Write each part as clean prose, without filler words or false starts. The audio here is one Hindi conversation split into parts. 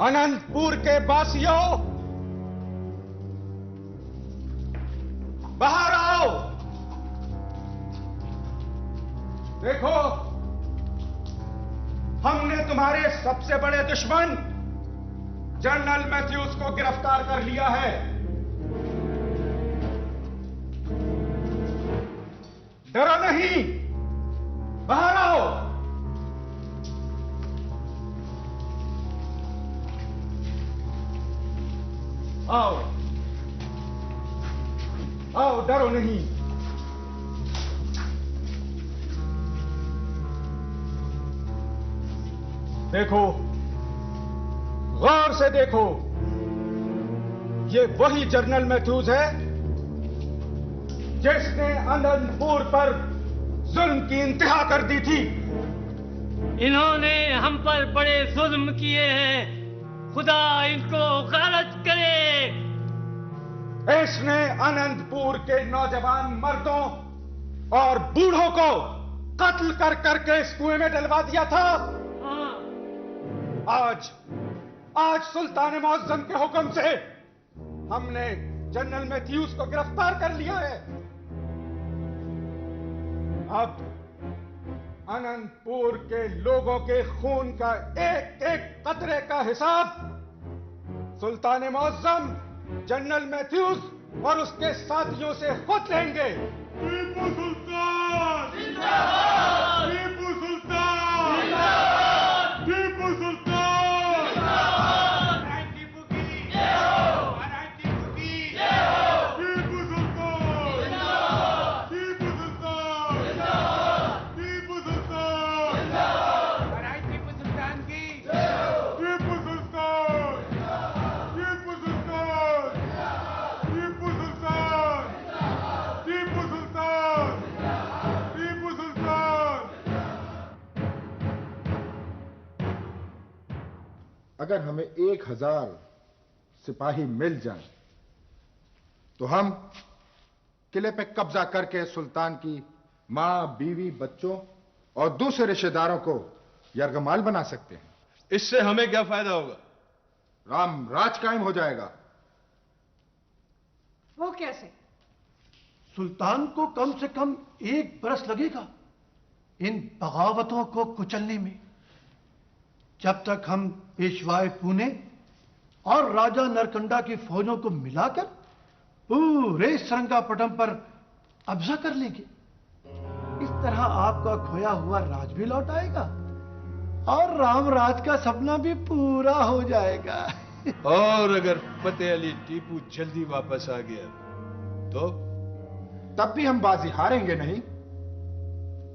अनंतपुर के वासियों, बाहर आओ। देखो, हमने तुम्हारे सबसे बड़े दुश्मन जनरल मैथ्यूज को गिरफ्तार कर लिया है। डरो नहीं, बाहर आओ। आओ आओ, डरो नहीं। देखो, गौर से देखो, ये वही जनरल मैथ्यूज है जिसने अनंतपुर पर जुल्म की इंतहा कर दी थी। इन्होंने हम पर बड़े जुल्म किए हैं, खुदा इनको गारत करे। इसने अनंतपुर के नौजवान मर्दों और बूढ़ों को कत्ल कर करके इस कुएं में डलवा दिया था। आज सुल्तान मुअज्जम के हुक्म से हमने जनरल मैथ्यूज को गिरफ्तार कर लिया है। अब अनंतपुर के लोगों के खून का एक एक कतरे का हिसाब सुल्तान मुअज्जम, जनरल मैथ्यूज और उसके साथियों से खुद लेंगे। टीपू सुल्तान जिंदाबाद! टीपू सुल्तान जिंदाबाद! टीपू सुल्तान अगर हमें 1000 सिपाही मिल जाए तो हम किले पे कब्जा करके सुल्तान की मां, बीवी, बच्चों और दूसरे रिश्तेदारों को यरगमाल बना सकते हैं। इससे हमें क्या फायदा होगा? राम राज कायम हो जाएगा। वो कैसे? सुल्तान को कम से कम 1 बरस लगेगा इन बगावतों को कुचलने में। जब तक हम पेशवाए पुणे और राजा नरकंडा की फौजों को मिलाकर पूरे श्रृंगापटम पर कब्जा कर लेंगे, इस तरह आपका खोया हुआ राज भी लौट आएगा और रामराज का सपना भी पूरा हो जाएगा। और अगर फतेह अली टीपू जल्दी वापस आ गया तो? तब भी हम बाजी हारेंगे नहीं।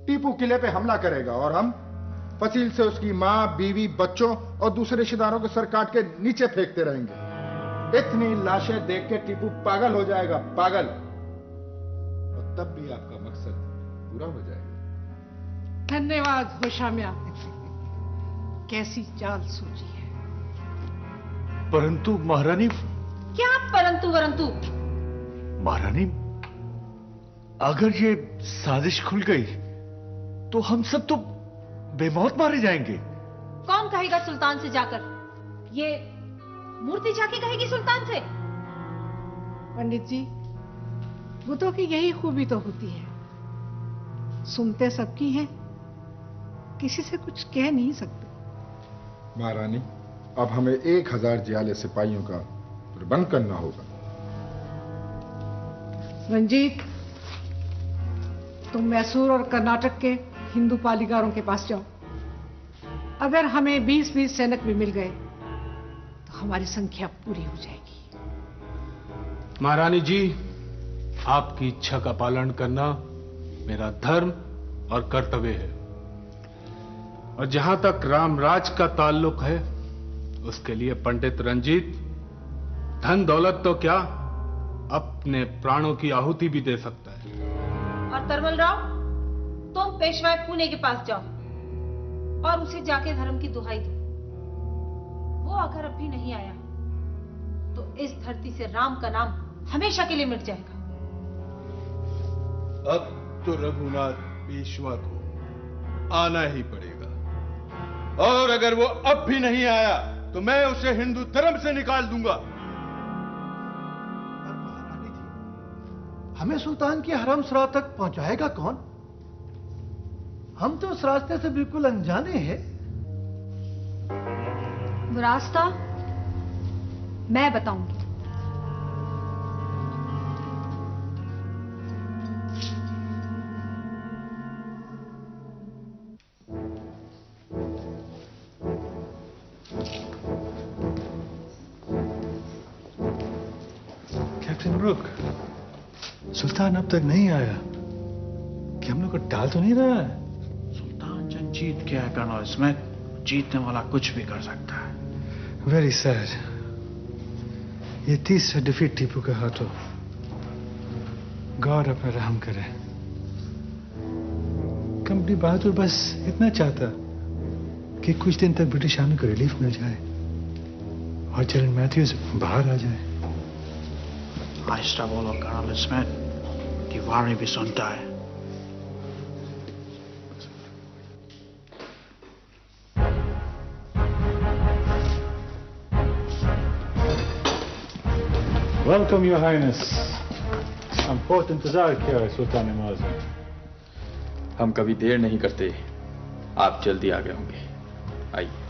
टीपू किले पे हमला करेगा और हम फसील से उसकी मां, बीवी, बच्चों और दूसरे रिश्तेदारों के सर काट के नीचे फेंकते रहेंगे। इतनी लाशें देख के टीपू पागल हो जाएगा, पागल। और तब भी आपका मकसद पूरा हो जाएगा। धन्यवाद होशाम्या, कैसी चाल सूझी है। परंतु महारानी। क्या परंतु वरंतु? महारानी, अगर ये साजिश खुल गई तो हम सब तो बेमौत मारे जाएंगे। कौन कहेगा सुल्तान से जाकर? ये मूर्ति जाके कहेगी सुल्तान से? पंडित जी, बुतों की यही खूबी तो होती है, सुनते सबकी हैं, किसी से कुछ कह नहीं सकते। महारानी, अब हमें 1000 जियाले सिपाहियों का प्रबंध करना होगा। रंजीत, तुम मैसूर और कर्नाटक के हिंदू पालीगारों के पास जाओ। अगर हमें 20-20 सैनिक भी मिल गए तो हमारी संख्या पूरी हो जाएगी। महारानी जी, आपकी इच्छा का पालन करना मेरा धर्म और कर्तव्य है। और जहां तक रामराज का ताल्लुक है, उसके लिए पंडित रंजीत धन दौलत तो क्या, अपने प्राणों की आहुति भी दे सकता है। और तरमल राव, तुम पेशवाई पुणे के पास जाओ और उसे जाके धर्म की दुहाई दो। वो अगर अभी नहीं आया तो इस धरती से राम का नाम हमेशा के लिए मिट जाएगा। अब तो रघुनाथ पेशवा को आना ही पड़ेगा, और अगर वो अब भी नहीं आया तो मैं उसे हिंदू धर्म से निकाल दूंगा। पर महारानी जी, हमें सुल्तान की हरम-सराह तक पहुंचाएगा कौन? हम तो उस रास्ते से बिल्कुल अनजाने हैं। वो रास्ता मैं बताऊंगी। कैप्टन ब्रुक, सुल्तान अब तक नहीं आया। कि हम लोग को डाल तो नहीं रहा है? सुल्तान जंग जीत गया है कर्नल स्मिथ। जीतने वाला कुछ भी कर सकता है। Very sad. ये तीसरा डिफीट टीपू के हाथों। गॉड अपना रहम करे। कंपनी बहादुर बस इतना चाहता कि कुछ दिन तक ब्रिटिश आर्मी को रिलीफ मिल जाए और जनरल मैथ्यूज बाहर आ जाए। आहिस्ता बोलो कर्नल स्मिथ, दीवारें भी सुनता है। Welcome your highness. हम बहुत इंतजार किया है सुल्तान मुअज्जम। हम कभी देर नहीं करते, आप जल्दी आ गए होंगे। आइए।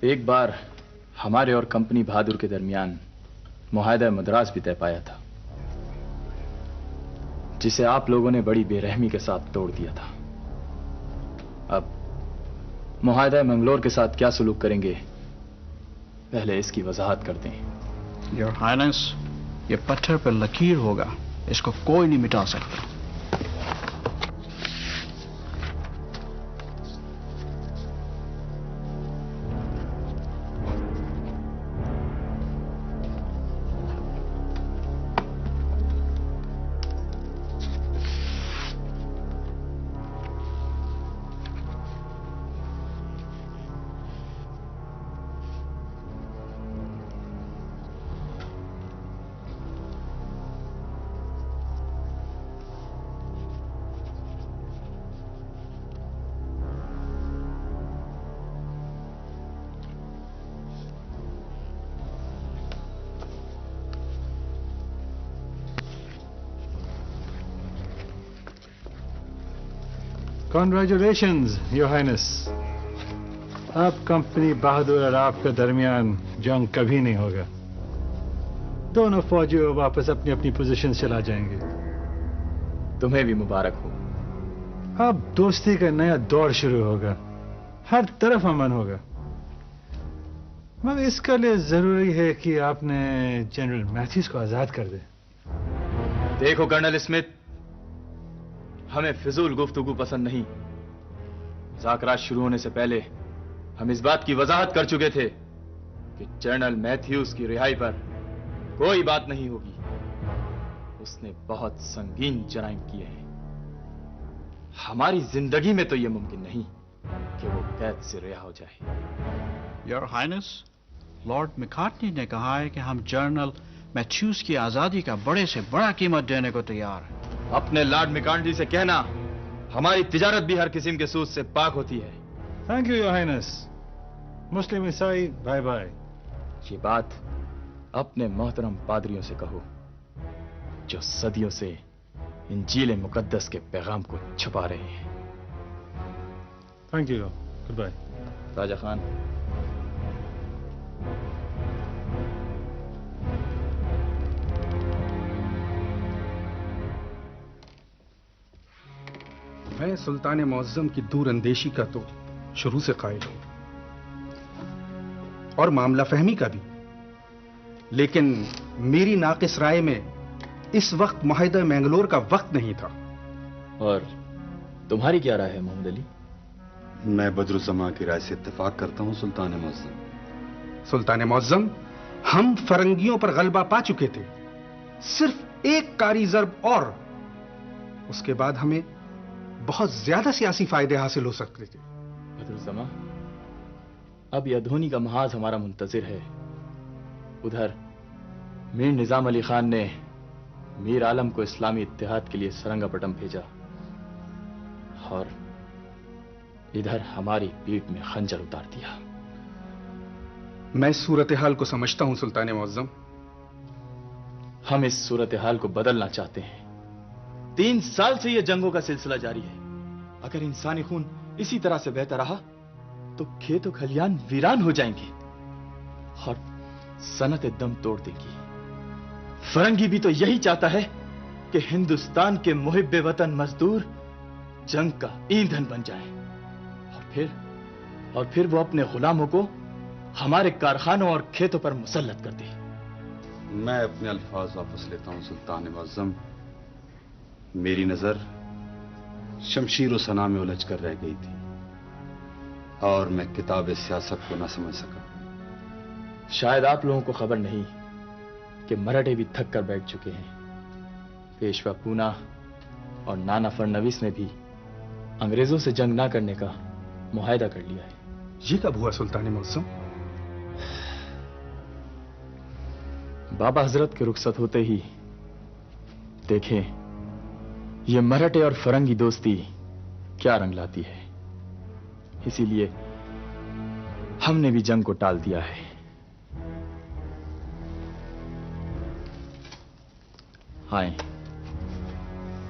एक बार हमारे और कंपनी बहादुर के दरमियान मुआहदा मद्रास भी तय पाया था, जिसे आप लोगों ने बड़ी बेरहमी के साथ तोड़ दिया था। अब मुआहदा मंगलोर के साथ क्या सलूक करेंगे, पहले इसकी वजाहत कर दें। योर हाइनेस, ये पत्थर पर लकीर होगा, इसको कोई नहीं मिटा सकता। Congratulations your highness. अब कंपनी बहादुर और आपके दरमियान जंग कभी नहीं होगा। दोनों फौजी वापस अपनी अपनी पोजीशन चला जाएंगे। तुम्हें भी मुबारक हो। अब दोस्ती का नया दौर शुरू होगा, हर तरफ अमन होगा। मगर इसके लिए जरूरी है कि आपने जनरल मैथ्यूज को आजाद कर दे। देखो कर्नल स्मिथ, हमें फिजूल गुफ्तगू पसंद नहीं। मुज़ाकरात शुरू होने से पहले हम इस बात की वजाहत कर चुके थे कि जनरल मैथ्यूज की रिहाई पर कोई बात नहीं होगी। उसने बहुत संगीन जराइम किए हैं। हमारी जिंदगी में तो यह मुमकिन नहीं कि वो कैद से रिहा हो जाए। योर हाइनेस, लॉर्ड मैकार्टनी ने कहा है कि हम जनरल मैथ्यूज की आजादी का बड़े से बड़ा कीमत देने को तैयार है। अपने लॉर्ड मैकार्टनी से कहना, हमारी तिजारत भी हर किस्म के सूद से पाक होती है। Thank you your highness. मुस्लिम ईसाई बाय बाय। ये बात अपने मोहतरम पादरियों से कहो, जो सदियों से इंजील मुकद्दस के पैगाम को छुपा रहे हैं। Thank you, goodbye. Raja Khan. मैं सुल्तान मुअज्जम की दूर अंदेशी का तो शुरू से कायल हूं, और मामला फहमी का भी। लेकिन मेरी नाकिस राय में इस वक्त मुआहदा मैंगलोर का वक्त नहीं था। और तुम्हारी क्या राय है मोहम्मद अली? मैं बदरुज़्ज़मा की राय से इत्तेफाक करता हूं सुल्तान मुअज्जम। सुल्तान मुअज्जम, हम फरंगियों पर गलबा पा चुके थे। सिर्फ एक कारी ज़र्ब और उसके बाद हमें बहुत ज्यादा सियासी फायदे हासिल हो सकते थे। बदरुज़्ज़मा, अब यह धोनी का महाज हमारा मुंतजिर है। उधर मीर निजाम अली खान ने मीर आलम को इस्लामी इत्तेहाद के लिए सरंगापटम भेजा और इधर हमारी पीठ में खंजर उतार दिया। मैं इस सूरत हाल को समझता हूं सुल्तान मुअज्जम। हम इस सूरत हाल को बदलना चाहते हैं। 3 साल से यह जंगों का सिलसिला जारी है। अगर इंसानी खून इसी तरह से बहता रहा तो खेत और खलियान वीरान हो जाएंगे और सनत दम तोड़ देगी। फरंगी भी तो यही चाहता है कि हिंदुस्तान के मुहिब्बे वतन मजदूर जंग का ईंधन बन जाए और फिर वो अपने गुलामों को हमारे कारखानों और खेतों पर मुसल्लत कर दे। मैं अपने अल्फाज वापस लेता हूं सुल्तान मुअज्जम। मेरी नजर शमशीर और सना में उलझ कर रह गई थी और मैं किताब सियासत को न समझ सका। शायद आप लोगों को खबर नहीं कि मराठे भी थक कर बैठ चुके हैं। पेशवा पूना और नाना फडणवीस ने भी अंग्रेजों से जंग ना करने का मुआहदा कर लिया है। ये कब हुआ सुल्तान मुअज्जम? बाबा हजरत के रुखसत होते ही देखें ये मराठे और फरंगी दोस्ती क्या रंग लाती है। इसीलिए हमने भी जंग को टाल दिया है। आए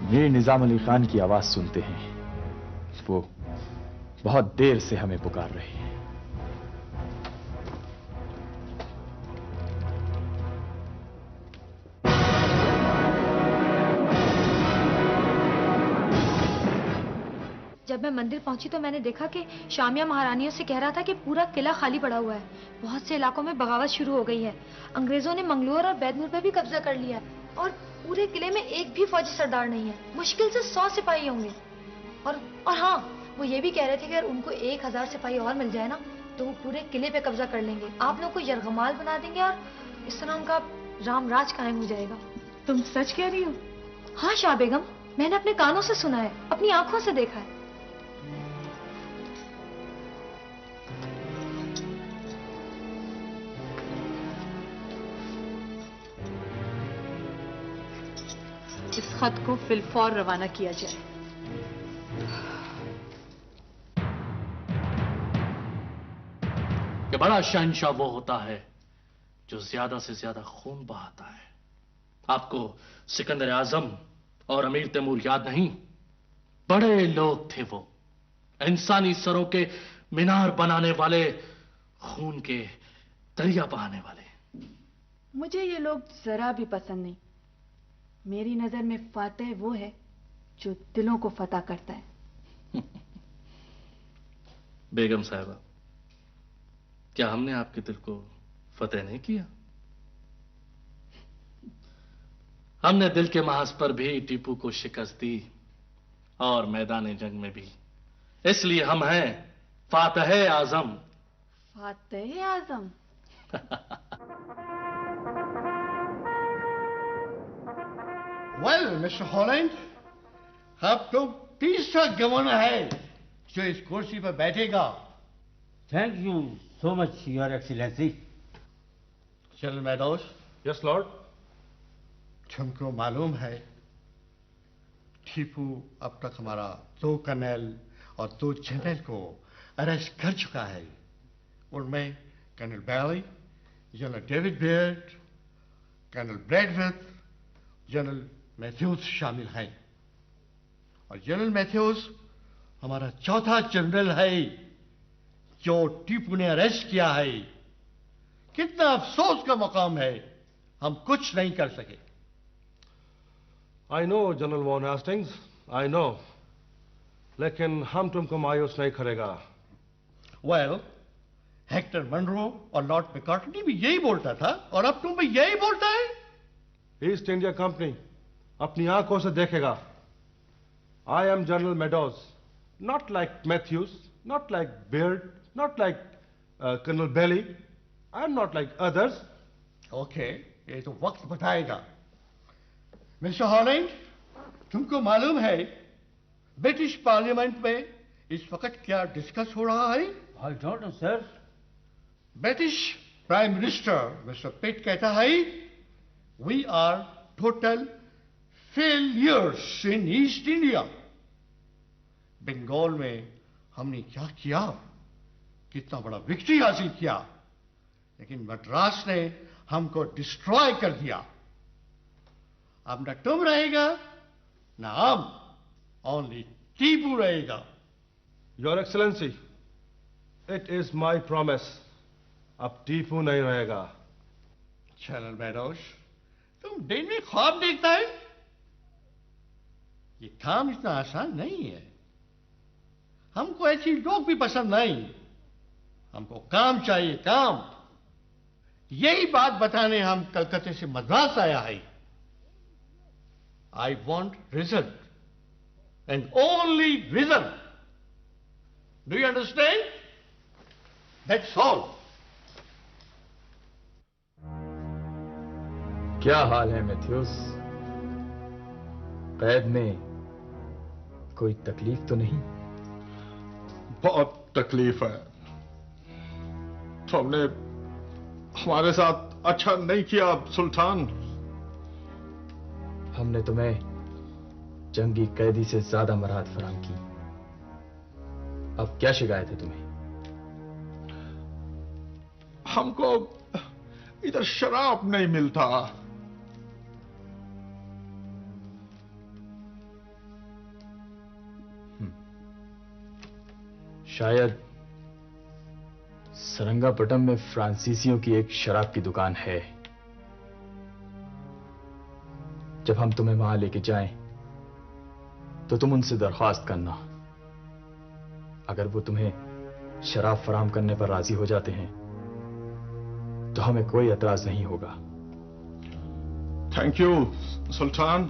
मीर निजाम अली खान की आवाज सुनते हैं। वो बहुत देर से हमें पुकार रहे हैं। जब मैं मंदिर पहुंची तो मैंने देखा कि शामिया महारानियों से कह रहा था कि पूरा किला खाली पड़ा हुआ है। बहुत से इलाकों में बगावत शुरू हो गई है। अंग्रेजों ने मंगलोर और बैदनूर पर भी कब्जा कर लिया है और पूरे किले में एक भी फौजी सरदार नहीं है। मुश्किल से 100 सिपाही होंगे। और हाँ, वो ये भी कह रहे थे कि अगर उनको 1000 सिपाही और मिल जाए ना तो वो पूरे किले पे कब्जा कर लेंगे। आप लोग को यरगमाल बना देंगे और इस तरह उनका रामराज कायम हो जाएगा। तुम सच कह रही हो? हाँ शाह बेगम, मैंने अपने कानों से सुना है, अपनी आंखों से देखा है। इस खत को फिलफौर रवाना किया जाए। कि बड़ा शहंशाह वो होता है जो ज्यादा से ज्यादा खून बहाता है। आपको सिकंदर आजम और अमीर तैमूर याद नहीं? बड़े लोग थे वो, इंसानी सरों के मीनार बनाने वाले, खून के दरिया बहाने वाले। मुझे ये लोग जरा भी पसंद नहीं। मेरी नजर में फातेह वो है जो दिलों को फतह करता है। बेगम साहिबा, क्या हमने आपके दिल को फतेह नहीं किया? हमने दिल के महाज पर भी टीपू को शिकस्त दी और मैदान जंग में भी। इसलिए हम हैं फातेह आजम। फातेह आजम? वेल मिस्टर हॉलैंड, अब तो तीसरा गवर्नर है जो इस कुर्सी पर बैठेगा। Thank you so much your excellency. General Meadows. Yes lord. तुमको मालूम है टीपू अब तक हमारा 2 कर्नल और 2 जनरल को अरेस्ट कर चुका है। उनमें Colonel Baillie, General David Baird, Colonel Braithwaite, General Mathews शामिल हैं। और जनरल मैथ्यूज हमारा चौथा जनरल है जो टीपू ने अरेस्ट किया है। कितना अफसोस का मकाम है, हम कुछ नहीं कर सके। I know General Warren Hastings, I know, लेकिन हम तुमको मायूस नहीं करेगा। वेल, हेक्टर मनरो और लॉर्ड मैकार्टनी भी यही बोलता था और अब तुम भी यही बोलता है। ईस्ट इंडिया कंपनी अपनी आंखों से देखेगा। I am General Meadows, not like Matthews, not like Beard, not like Colonel Bailey, I am not like others. Okay, ये तो वक्त बताएगा। मिस्टर हॉलैंड, तुमको मालूम है ब्रिटिश पार्लियामेंट में इस वक्त क्या डिस्कस हो रहा है? I don't know sir. British prime minister Mister Pitt कहता है we are total failures in East India. Bengal में हमने क्या किया, कितना बड़ा विक्ट्री हासिल किया, लेकिन मद्रास ने हमको डिस्ट्रॉय कर दिया। अब न तुम रहेगा न हम, ओनली टीपू रहेगा। Your excellency, it is my promise, अब टीपू नहीं रहेगा। जनरल मैडोज, तुम दिन में ख्वाब देखता है? ये काम इतना आसान नहीं है। हमको ऐसी लोग भी पसंद नहीं, हमको काम चाहिए, काम। यही बात बताने हम कलकत्ते से मद्रास आया है। I want result and only result. Do you understand? That's all. क्या हाल है मैथ्यूस? कैद में कोई तकलीफ तो नहीं? बहुत तकलीफ है। तुमने हमारे साथ अच्छा नहीं किया सुल्तान। हमने तुम्हें जंगी कैदी से ज्यादा मराहत फराहम की। अब क्या शिकायत है तुम्हें? हमको इधर शराब नहीं मिलता। शायद सरंगापटम में फ्रांसीसियों की एक शराब की दुकान है। जब हम तुम्हें वहां लेके जाएं, तो तुम उनसे दरख्वास्त करना। अगर वो तुम्हें शराब फराहम करने पर राजी हो जाते हैं, तो हमें कोई एतराज नहीं होगा। थैंक यू सुल्तान।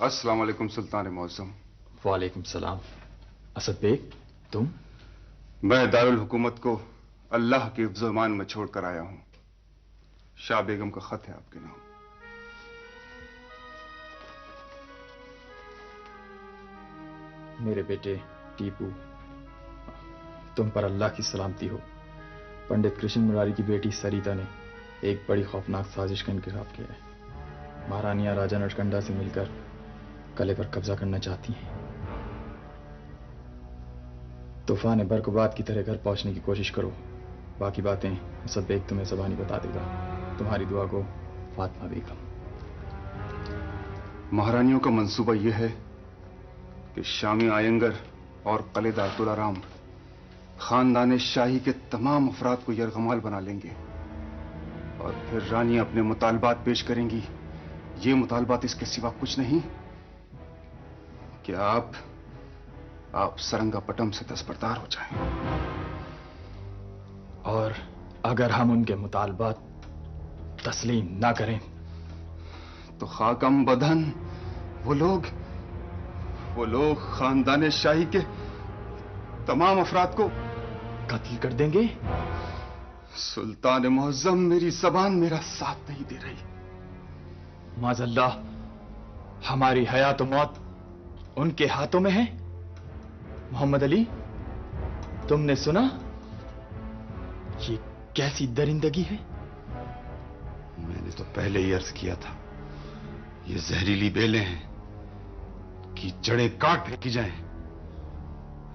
अस्सलाम वालेकुम सुल्तान मौसम। वालेकुम सलाम। असद बेग, तुम? मैं दारुल हुकूमत को अल्लाह के हिफ्ज़ ईमान में छोड़कर आया हूं। शाह बेगम का खत है आपके नाम। मेरे बेटे टीपू, तुम पर अल्लाह की सलामती हो। पंडित कृष्ण मुरारी की बेटी सरिता ने एक बड़ी खौफनाक साजिश का इंतखाब किया है। महारानियां राजा नटकंडा से मिलकर किले पर कब्जा करना चाहती हैं। तूफान बरकुबाद की तरह घर पहुंचने की कोशिश करो। बाकी बातें असद बेग तुम्हें ज़बानी बता देगा। तुम्हारी दुआ को, फातिमा बेगम। महारानियों का मंसूबा यह है कि शामी आयंगर और कलेदार तुलाराम खानदान शाही के तमाम अफराद को यरगमाल बना लेंगे और फिर रानी अपने मुतालबात पेश करेंगी। ये मुतालबात इसके सिवा कुछ नहीं कि आप सरंगापटम से दस्तबरदार हो जाएं। और अगर हम उनके मुतालबात तस्लीम ना करें, तो खाकम बदन वो लोग खानदान शाही के तमाम अफराद को कत्ल कर देंगे। सुल्तान मुअज्जम, मेरी जबान मेरा साथ नहीं दे रही। माज़अल्लाह, हमारी हयात और मौत उनके हाथों में है। मोहम्मद अली, तुमने सुना? ये कैसी दरिंदगी है? मैंने तो पहले ही अर्ज किया था, ये जहरीली बेलें हैं कि जड़ें काट फेंकी जाएं।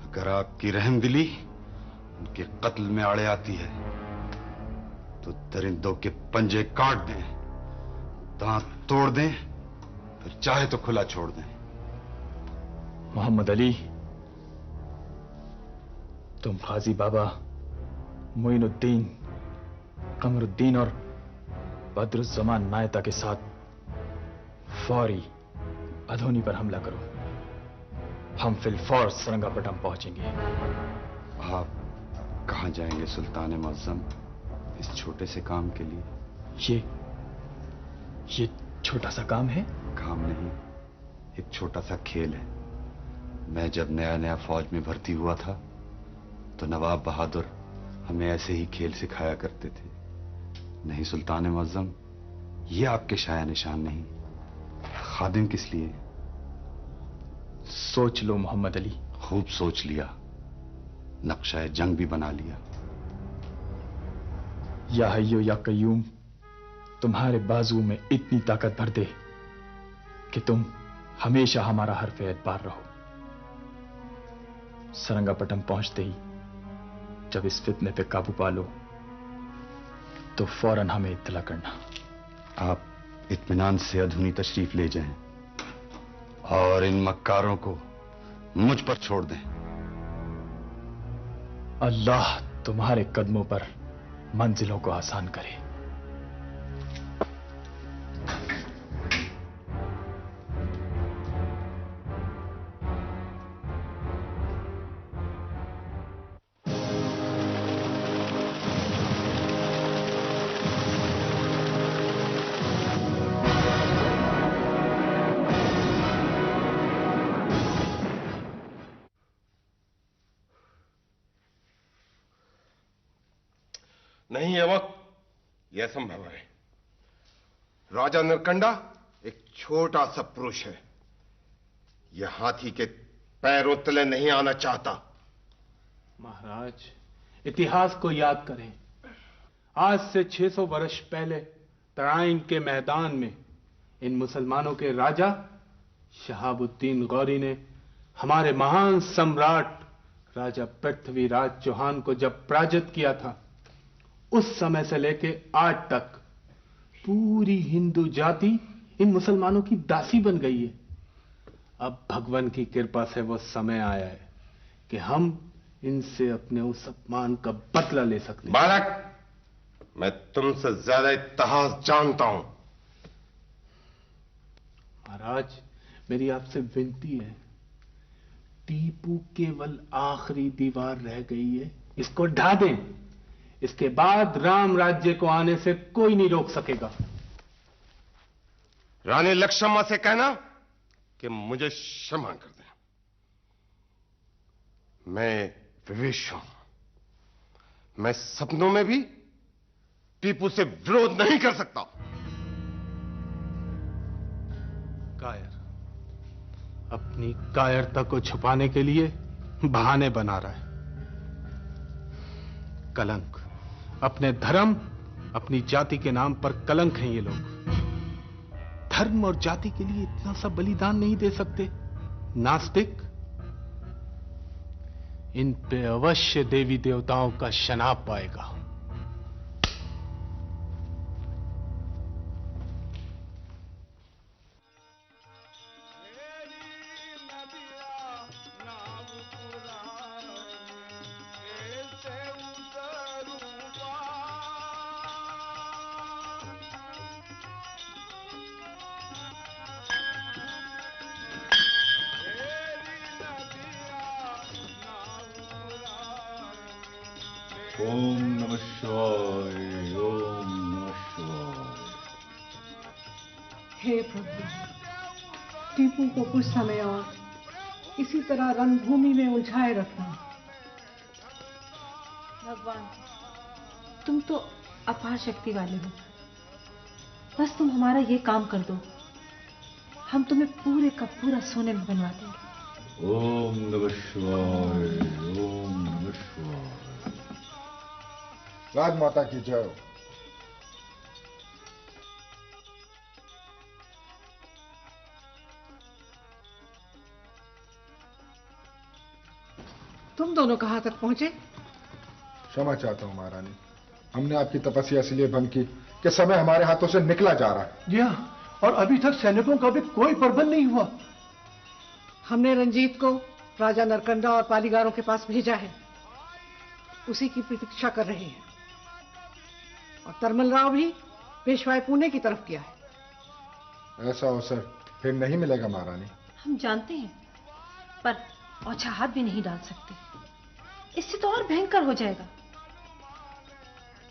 अगर आपकी रहमदिली उनके कत्ल में आड़े आती है, तो दरिंदों के पंजे काट दें, दांत तोड़ दें, फिर चाहे तो खुला छोड़ दें। मोहम्मद अली, तुम गाजी बाबा मोइनुद्दीन, कमरुद्दीन और बद्रुज़्ज़मान नायता के साथ फौरी अधोनी पर हमला करो। हम फिलफौर सरंगापटम पहुंचेंगे। आप कहां जाएंगे सुल्तान मुअज्जम इस छोटे से काम के लिए? ये छोटा सा काम है? काम नहीं, एक छोटा सा खेल है। मैं जब नया फौज में भर्ती हुआ था, तो नवाब बहादुर हमें ऐसे ही खेल सिखाया करते थे। नहीं सुल्तान मुअज्जम, ये आपके शाया निशान नहीं, खादिम किस लिए? सोच लो मोहम्मद अली। खूब सोच लिया, नक्शा जंग भी बना लिया। या हय्यो या कय्यूम तुम्हारे बाजू में इतनी ताकत भर दे कि तुम हमेशा हमारा हरफ एतबार रहो। सरंगापटम पहुंचते ही जब इस फितने पे काबू पा लो तो फौरन हमें इत्तला करना। आप इत्मीनान से अधूनी तशरीफ ले जाएं और इन मक्कारों को मुझ पर छोड़ दें। अल्लाह तुम्हारे कदमों पर मंजिलों को आसान करे। नहीं ये वक्त यह संभव है। राजा नरकंडा एक छोटा सा पुरुष है, यह हाथी के पैरों तले नहीं आना चाहता। महाराज, इतिहास को याद करें। आज से 600 वर्ष पहले तराइन के मैदान में इन मुसलमानों के राजा शहाबुद्दीन गौरी ने हमारे महान सम्राट राजा पृथ्वीराज चौहान को जब पराजित किया था, उस समय से लेके आज तक पूरी हिंदू जाति इन मुसलमानों की दासी बन गई है। अब भगवान की कृपा से वो समय आया है कि हम इनसे अपने उस अपमान का बदला ले सकते हैं। बालक, मैं तुमसे ज्यादा इतिहास जानता हूं। महाराज, मेरी आपसे विनती है, टीपू केवल आखिरी दीवार रह गई है, इसको ढा दें। इसके बाद राम राज्य को आने से कोई नहीं रोक सकेगा। रानी लक्ष्मण से कहना कि मुझे क्षमा कर दें। मैं विवेश हूं, मैं सपनों में भी टीपू से विरोध नहीं कर सकता। कायर अपनी कायरता को छुपाने के लिए बहाने बना रहा है। कलंक, अपने धर्म, अपनी जाति के नाम पर कलंक हैं ये लोग। धर्म और जाति के लिए इतना सा बलिदान नहीं दे सकते। नास्तिक, इन पे अवश्य देवी देवताओं का शनाप पाएगा। ओम नमः शिवाय, ओम नमः शिवाय। हे प्रभु, टीपू को कुछ समय और इसी तरह रणभूमि में उलझाए रखना। भगवान, तुम तो अपार शक्ति वाले हो, बस तुम हमारा ये काम कर दो, हम तुम्हें पूरे का पूरा सोने में बनवा देंगे। ओम नमः शिवाय, ओम नमः शिवाय। राजमाता की जय। तुम दोनों कहां तक पहुंचे? क्षमा चाहता हूं महारानी, हमने आपकी तपस्या इसलिए भंग की कि समय हमारे हाथों से निकला जा रहा है। जी हाँ, और अभी तक सैनिकों का भी कोई प्रबंध नहीं हुआ। हमने रंजीत को राजा नरकंडा और पालीगारों के पास भेजा है, उसी की प्रतीक्षा कर रहे हैं। और तरमल राव भी पेशवाई पुणे की तरफ किया है। ऐसा अवसर फिर नहीं मिलेगा महारानी। हम जानते हैं, पर औछा हाथ भी नहीं डाल सकते, इससे तो और भयंकर हो जाएगा।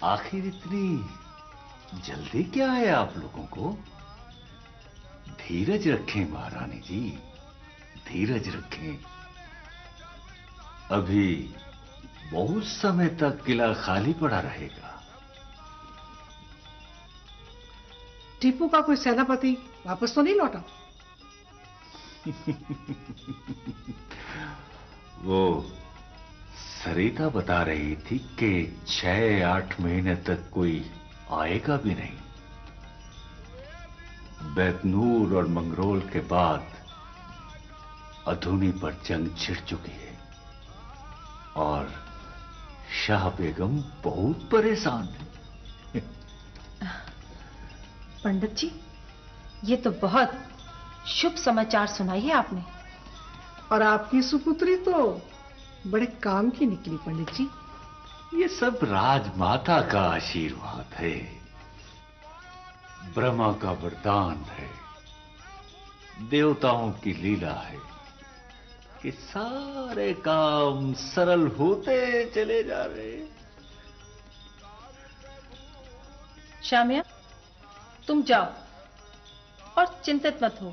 आखिर इतनी जल्दी क्या है आप लोगों को? धीरज रखें महारानी जी, धीरज रखें। अभी बहुत समय तक किला खाली पड़ा रहेगा। टीपू का कोई सेनापति वापस तो नहीं लौटा? वो सरिता बता रही थी कि 6-8 महीने तक कोई आएगा भी नहीं। बैतनूर और मंगरोल के बाद अधूनी पर जंग छिड़ चुकी है और शाह बेगम बहुत परेशान है। पंडित जी, ये तो बहुत शुभ समाचार सुनाई है आपने। और आपकी सुपुत्री तो बड़े काम की निकली पंडित जी। ये सब राजमाता का आशीर्वाद है, ब्रह्मा का वरदान है, देवताओं की लीला है कि सारे काम सरल होते चले जा रहे। शामिया, तुम जाओ और चिंतित मत हो,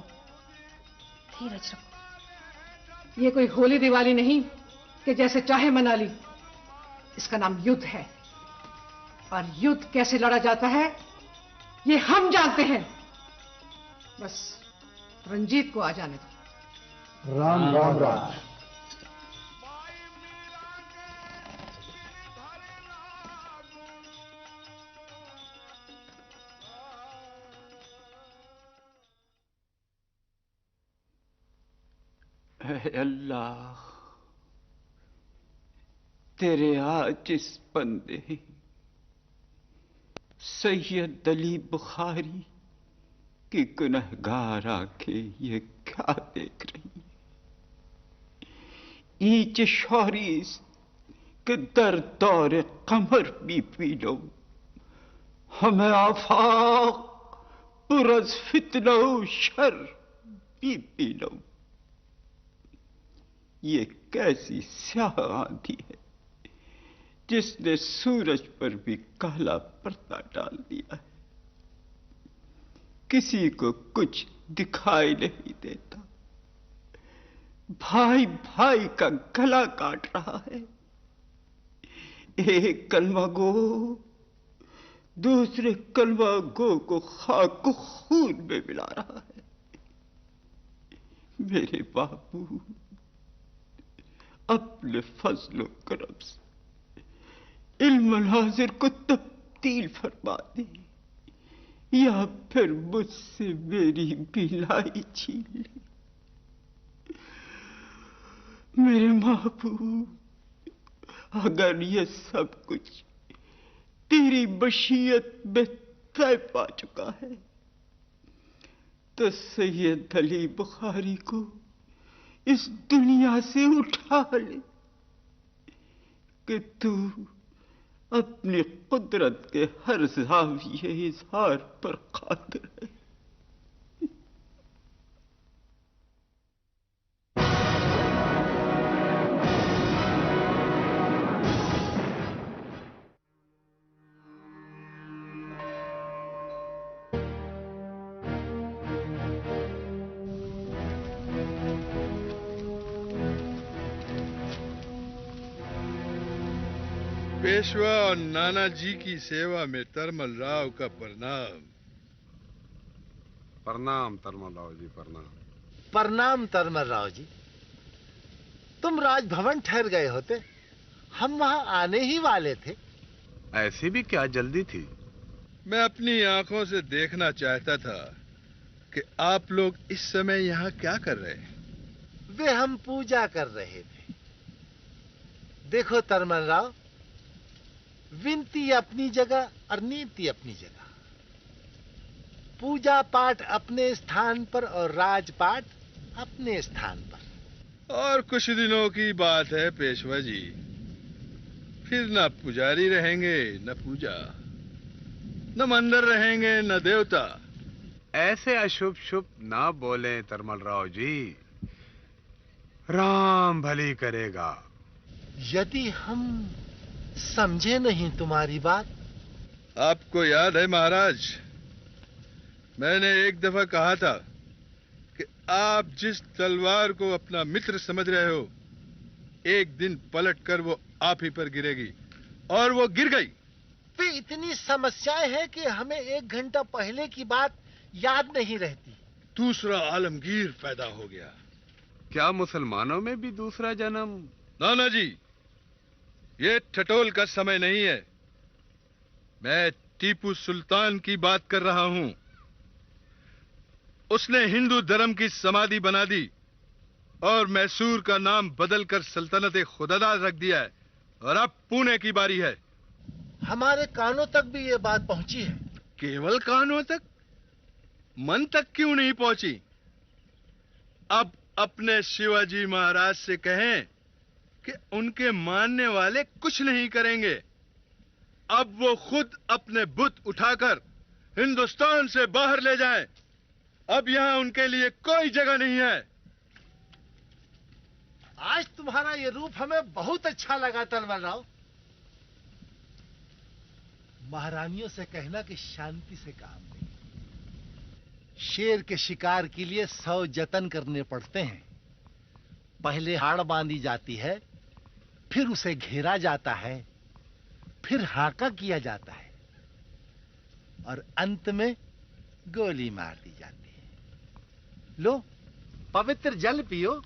धीरज रखो। ये कोई होली दिवाली नहीं कि जैसे चाहे मना ली। इसका नाम युद्ध है और युद्ध कैसे लड़ा जाता है ये हम जानते हैं। बस रंजीत को आ जाने दो। राम राम राज। अल्लाह, तेरे आज इस बंदे सैयद अली बुखारी की गुनहगार आंखें ये क्या देख रही हैं? ईच शौरीस के दर दौरे कमर भी पी लो, हमें आफाक पुरज फितनो शर भी पी लो। ये कैसी स्याह आंधी है जिसने सूरज पर भी काला पर्दा डाल दिया है। किसी को कुछ दिखाई नहीं देता, भाई भाई का गला काट रहा है। एक कलमा गो दूसरे कलमा गो को खाक को खून में मिला रहा है। मेरे बापू, अपने फजलो करम से इल्म हाजिर को तब्दील फरमा दे या फिर मुझसे मेरी बिलाई छीन ले। मेरे महबूब, अगर ये सब कुछ तेरी मशीयत में तय पा चुका है तो सैयद अली बुखारी को इस दुनिया से उठा ले कि तू अपनी कुदरत के हर ज़ाविये इज़हार पर कादिर है। पेशवा और नाना जी की सेवा में तरमल राव का प्रणाम। प्रणाम तरमल राव जी, प्रणाम। प्रणाम तरमल राव जी। तुम राजभवन ठहर गए होते, हम वहां आने ही वाले थे। ऐसी भी क्या जल्दी थी? मैं अपनी आंखों से देखना चाहता था कि आप लोग इस समय यहाँ क्या कर रहे हैं। वे हम पूजा कर रहे थे। देखो तरमल राव, विनती अपनी जगह और नीति अपनी जगह। पूजा पाठ अपने स्थान पर और राजपाट अपने स्थान पर। और कुछ दिनों की बात है पेशवा जी, फिर न पुजारी रहेंगे न पूजा, न मंदिर रहेंगे न देवता। ऐसे अशुभ शुभ ना बोले तरमल राव जी, राम भली करेगा। यदि हम समझे नहीं तुम्हारी बात। आपको याद है महाराज, मैंने एक दफा कहा था कि आप जिस तलवार को अपना मित्र समझ रहे हो, एक दिन पलटकर वो आप ही पर गिरेगी, और वो गिर गई। वे इतनी समस्याएं हैं कि हमें 1 घंटा पहले की बात याद नहीं रहती। दूसरा आलमगीर पैदा हो गया, क्या मुसलमानों में भी दूसरा जन्म? नाना जी, ये ठटोल का समय नहीं है। मैं टीपू सुल्तान की बात कर रहा हूं। उसने हिंदू धर्म की समाधि बना दी और मैसूर का नाम बदलकर सल्तनत खुदादार रख दिया है, और अब पुणे की बारी है। हमारे कानों तक भी ये बात पहुंची है। केवल कानों तक? मन तक क्यों नहीं पहुंची? अब अपने शिवाजी महाराज से कहें कि उनके मानने वाले कुछ नहीं करेंगे। अब वो खुद अपने बुत उठाकर हिंदुस्तान से बाहर ले जाएं। अब यहां उनके लिए कोई जगह नहीं है। आज तुम्हारा ये रूप हमें बहुत अच्छा लगा तलवार राव। महारानियों से कहना कि शांति से काम लें। शेर के शिकार के लिए 100 जतन करने पड़ते हैं। पहले हाड़ बांधी जाती है, फिर उसे घेरा जाता है, फिर हाका किया जाता है और अंत में गोली मार दी जाती है। लो, पवित्र जल पियो।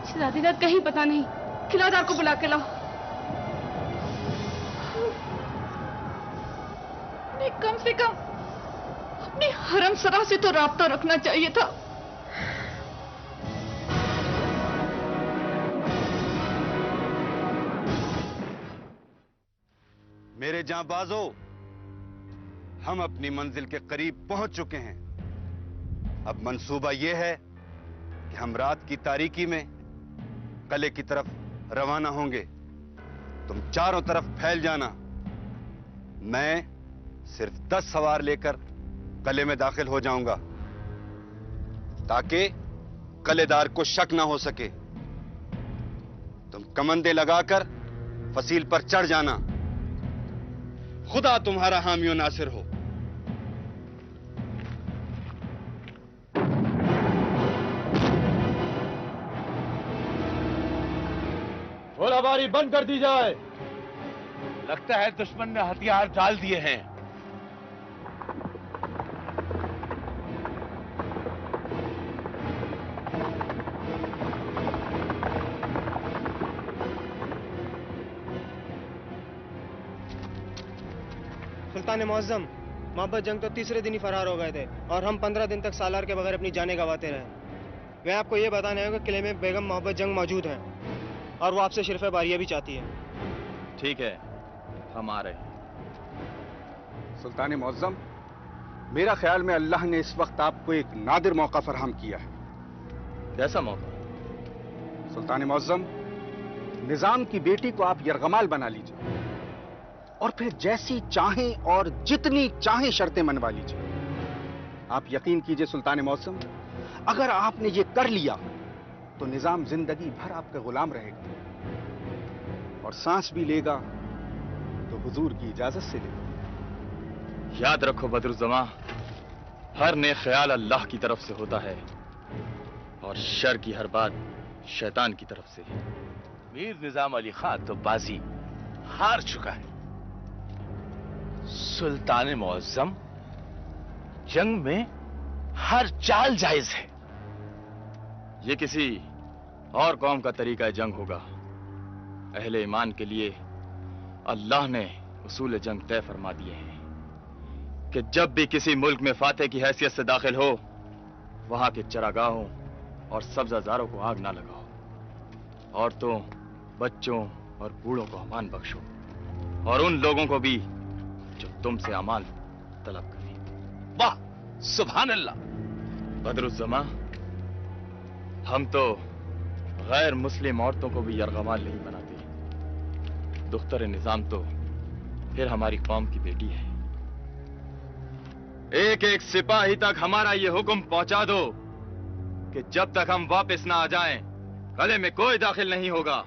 शहजादी कहीं पता नहीं। खिलादार को बुला के लाओ। नहीं, कम से कम अपनी हरम सरा से तो राब्ता रखना चाहिए था। मेरे जांबाजों, हम अपनी मंजिल के करीब पहुंच चुके हैं। अब मंसूबा यह है कि हम रात की तारीकी में किले की तरफ रवाना होंगे। तुम चारों तरफ फैल जाना। मैं सिर्फ 10 सवार लेकर किले में दाखिल हो जाऊंगा ताकि किलेदार को शक ना हो सके। तुम कमंदे लगाकर फसील पर चढ़ जाना। खुदा तुम्हारा हामी और नासिर हो। गोलाबारी बंद कर दी जाए। लगता है दुश्मन ने हथियार डाल दिए हैं। सुल्तान मुअज्जम, मोहब्बत जंग तो तीसरे दिन ही फरार हो गए थे और हम 15 दिन तक सालार के बगैर अपनी जानें गंवाते रहे। मैं आपको ये बताने आया कि किले में बेगम मोहब्बत जंग मौजूद हैं और वो आपसे शिरफ़े बारिया भी चाहती है। ठीक है, हम आ रहे हैं। सुल्तान मुअज्जम, मेरा ख्याल में अल्लाह ने इस वक्त आपको एक नादिर मौका फराहम किया है। कैसा मौका? सुल्तान मुअज्जम, निजाम की बेटी को आप यरगमाल बना लीजिए और फिर जैसी चाहें और जितनी चाहें शर्तें मनवा लीजिए। आप यकीन कीजिए सुल्तान मुअज्जम, अगर आपने ये कर लिया तो निजाम जिंदगी भर आपका गुलाम रहेगा और सांस भी लेगा तो हुजूर की इजाजत से लेगा। याद रखो बदरुज़्ज़मा, हर नेक ख्याल अल्लाह की तरफ से होता है और शर की हर बात शैतान की तरफ से। मीर निजाम अली खान तो बाजी हार चुका है। सुल्तान मुअज्जम, जंग में हर चाल जायज है। ये किसी और कौम का तरीका जंग होगा। अहले ईमान के लिए अल्लाह ने उसूल जंग तय फरमा दिए हैं कि जब भी किसी मुल्क में फातेह की हैसियत से दाखिल हो, वहां के चरागाहों और सब्जाजारों को आग ना लगाओ। औरतों, बच्चों और बूढ़ों को अमान बख्शो और उन लोगों को भी जो तुमसे अमान तलब करें। वाह, सुभान अल्लाह। बदरुज़्ज़मा, हम तो गैर मुस्लिम औरतों को भी यरगमाल नहीं बनाते। दुख्तर निजाम तो फिर हमारी कौम की बेटी है। एक एक सिपाही तक हमारा ये हुक्म पहुंचा दो कि जब तक हम वापस ना आ जाएं, गले में कोई दाखिल नहीं होगा।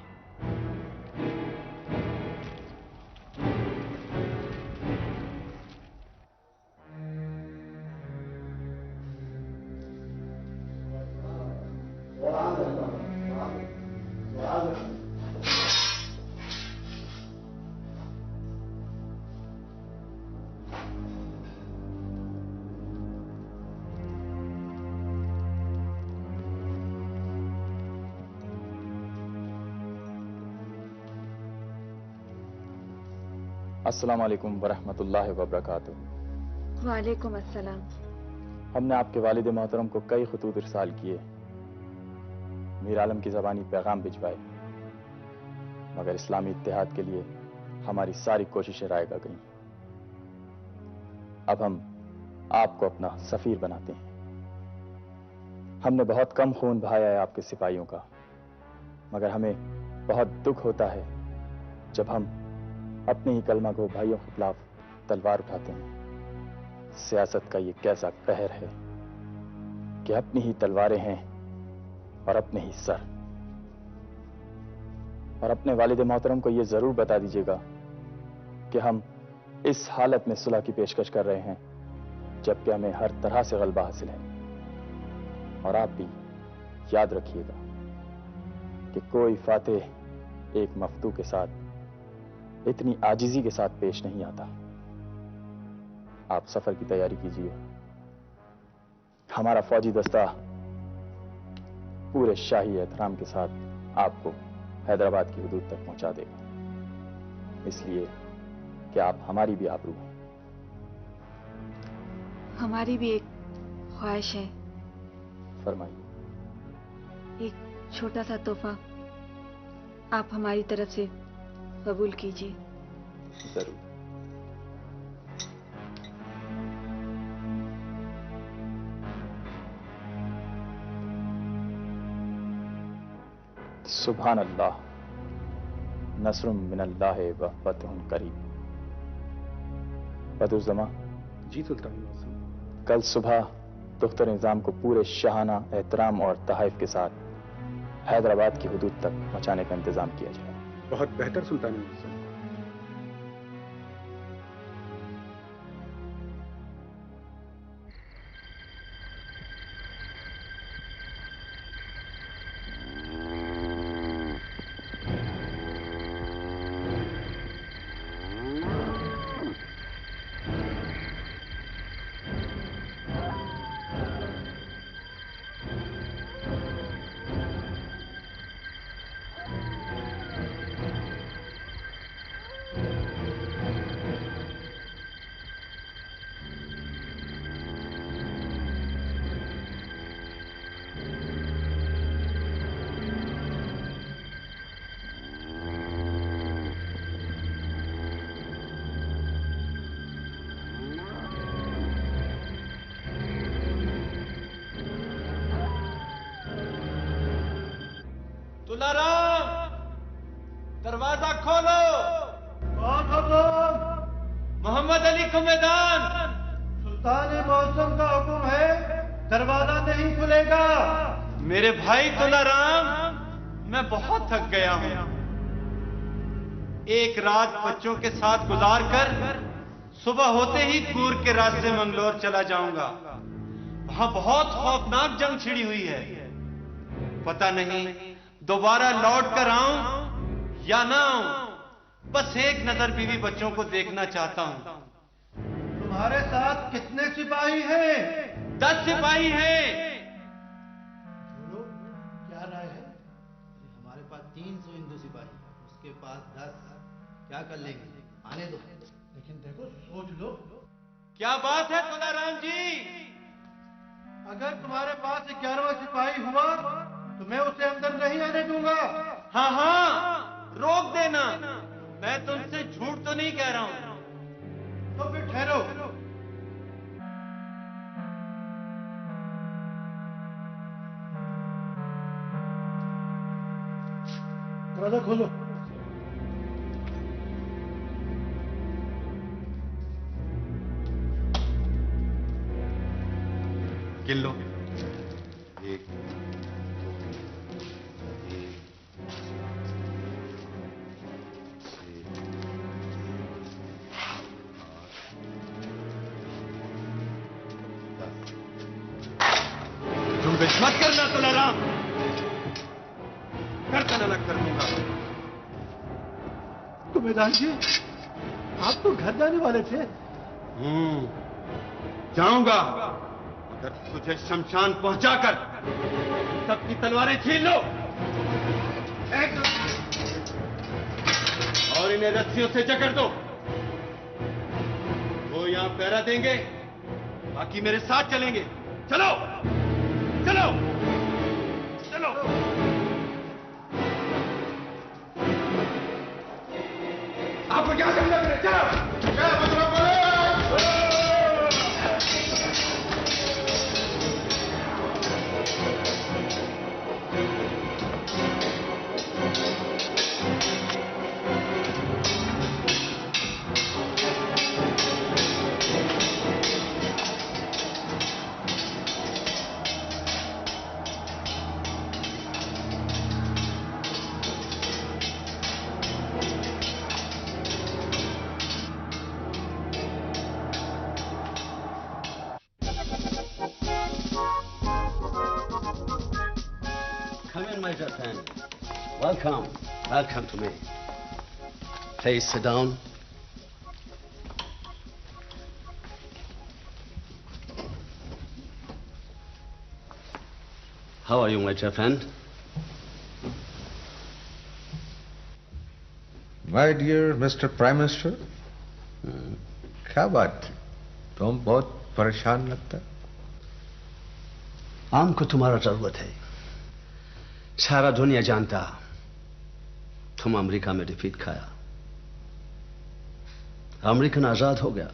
अस्सलाम वालेकुम वरहमतुल्लाहि वबरकातुहू। वालेकुम अस्सलाम। हमने आपके वालिद मोहतरम को कई खतूत इरसाल किए, मीर आलम की ज़बानी पैगाम भिजवाए, मगर इस्लामी इत्तेहाद के लिए हमारी सारी कोशिशें रायगा गईं। अब हम आपको अपना सफीर बनाते हैं। हमने बहुत कम खून बहाया है आपके सिपाहियों का, मगर हमें बहुत दुख होता है जब हम अपने ही कलमा गो भाइयों के खिलाफ तलवार उठाते हैं। सियासत का ये कैसा कहर है कि अपनी ही तलवारें हैं और अपने ही सर। और अपने वालिद मोहतरम को ये जरूर बता दीजिएगा कि हम इस हालत में सुलह की पेशकश कर रहे हैं जबकि हमें हर तरह से गलबा हासिल है। और आप भी याद रखिएगा कि कोई फातेह एक मफ्तू के साथ इतनी आजिजी के साथ पेश नहीं आता। आप सफर की तैयारी कीजिए। हमारा फौजी दस्ता पूरे शाही एहतराम के साथ आपको हैदराबाद की हुदूद तक पहुंचा देगा, इसलिए कि आप हमारी भी आबरू हैं। हमारी भी एक ख्वाहिश है। फरमाइए। एक छोटा सा तोहफा आप हमारी तरफ से कबूल कीजिए। जरूर। सुभान अल्लाह, नस्रुम मिनल्लाह व फतहुन करीब। बदरुज़्ज़मा जी सुल्तान मुअज्जम। कल सुबह दुख्तर निजाम को पूरे शाहाना एहतराम और तहाइफ के साथ हैदराबाद की हुदूद तक पहुंचाने का इंतजाम किया जाए। बहुत बेहतर सुल्तान मुअज्जम। तुलाराम, दरवाजा खोलो। कौन हो तुम? मोहम्मद अली कुमेदान। सुल्तान मौसम का हुक्म है, दरवाजा नहीं खुलेगा। मेरे भाई तुलाराम, मैं बहुत थक गया हूं। एक रात बच्चों के साथ गुजार कर सुबह होते ही कूर्ग के रास्ते मंगलोर चला जाऊंगा। वहां बहुत खौफनाक जंग छिड़ी हुई है। पता नहीं दोबारा लौट कर आऊं या ना आऊं। बस एक नजर बीवी बच्चों को देखना चाहता हूं। तुम्हारे साथ कितने सिपाही हैं? 10 सिपाही हैं। बोलो, क्या राय है? हमारे पास 300 हिंदू सिपाही, उसके पास 10, क्या कर लेंगे? आने दो। लेकिन देखो, सोच लो। क्या बात है तुलाराम जी? अगर तुम्हारे पास 11वां सिपाही हुआ तो मैं उसे अंदर नहीं आने दूंगा। हाँ हाँ, रोक देना। मैं तुमसे झूठ तो नहीं कह रहा हूं। तो फिर ठहरो। दरवाजा खोलो। गिन लो। 1, 2, मत करना तुलाराम, गर्दन अलग कर दूंगा। कुमेदान जी, आप तो घर जाने वाले थे। जाऊंगा, मगर तुझे शमशान पहुंचाकर सबकी तलवारें छीन लो और इन्हें रस्सियों से जकड़ दो। वो यहां पहरा देंगे, बाकी मेरे साथ चलेंगे। चलो चलो चलो। आपको क्या करना है? चलो। क्या मतलब बोले? Welcome. Welcome to me. Please sit down. How are you, my dear friend? My dear Mr. Prime Minister, क्या बात? तुम बहुत परेशान लगता। हमको तुम्हारा जरूरत है। सारा दुनिया जानता तुम अमेरिका में डिफीट खाया। अमेरिकन आजाद हो गया,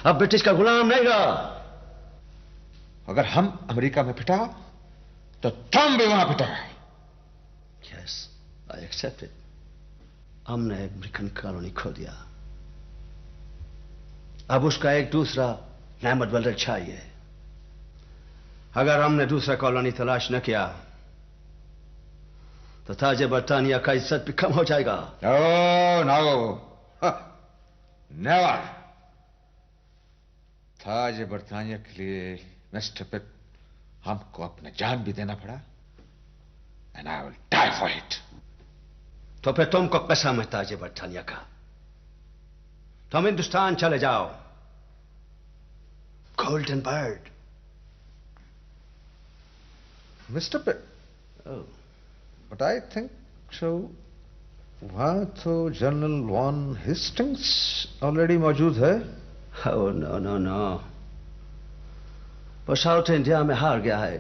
अब ब्रिटिश का गुलाम नहीं रहा। अगर हम अमेरिका में पिटा तो तुम भी वहां पिटा। Yes, I accept it. हमने एक अमेरिकन कॉलोनी खो दिया, अब उसका एक दूसरा नेमत बदल चाहिए। अगर हमने दूसरा कॉलोनी तलाश न किया तो ताज बरतानिया का इज्जत भी कम हो जाएगा। Oh, no. Never. ताज बरतानिया के लिए मिस्टर पिट हमको अपना जान भी देना पड़ा, and I will die for it. तो फिर तुमको कसम है ताज बरतानिया का, तुम हिंदुस्तान चले जाओ। Golden bird. Mister Pitt, but I think so. वहां तो जनरल वॉन हेस्टिंग्स ऑलरेडी मौजूद है। Oh, no, no, no. वो साउथ इंडिया में हार गया है,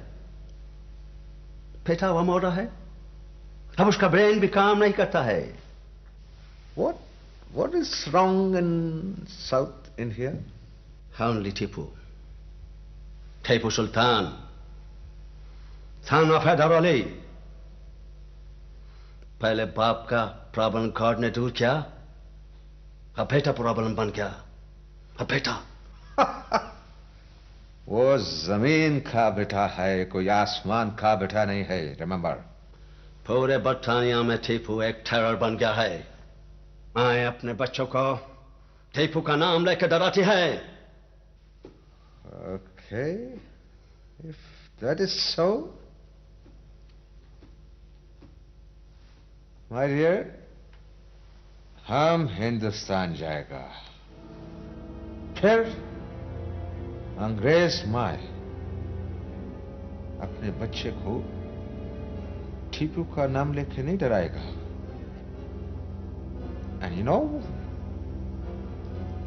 पिता हुआ मोड़ा है, अब उसका ब्रेन भी काम नहीं करता है। What is wrong in South India? Only Tipu. Tipu Sultan, son of Hyder Ali. पहले बाप का प्रॉब्लम गॉड ने दूर किया, अब बेटा प्रॉब्लम बन गया। अब बेटा वो जमीन का बेटा है, कोई आसमान का बेटा नहीं है। रिमेंबर, पूरे बटानिया में टीपू एक टेरर बन गया है। मैं अपने बच्चों को टीपू का नाम लेकर डराती है। Okay, if that is so, my dear, हम हिंदुस्तान जाएगा, फिर अंग्रेज माए अपने बच्चे को टीपू का नाम लेके नहीं डराएगा। And you know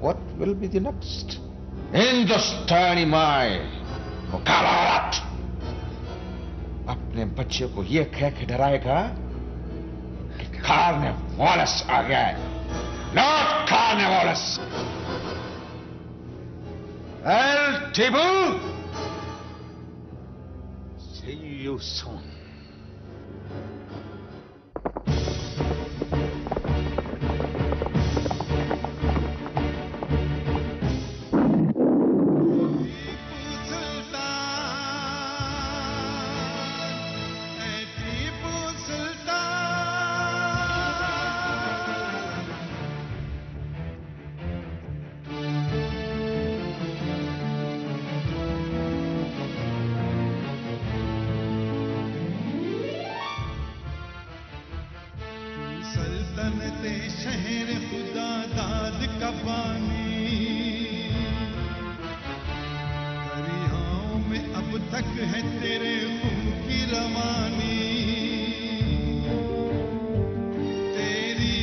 what will be the next? हिंदुस्तानी माए मुकाबला अपने बच्चे को ये कह के डराएगा कि कार्निवालस आ गया है, not कार्निवालस। Well, Tibu, see you soon. शहर खुदा दाद का पानी, दरियाओं में अब तक है तेरे खून की रवानी। तेरी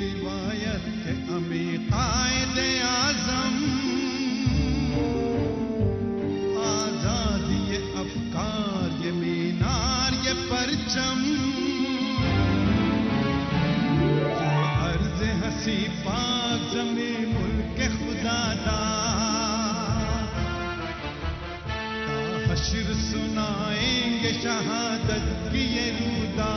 रिवायत के अमी कायदे आजम, आजादी ये अफकार, ये मीनार, ये परचम, हसी पाक जमी मुल्क खुदा दा, हश्र सुनाएंगे शहादत की ये रूदा।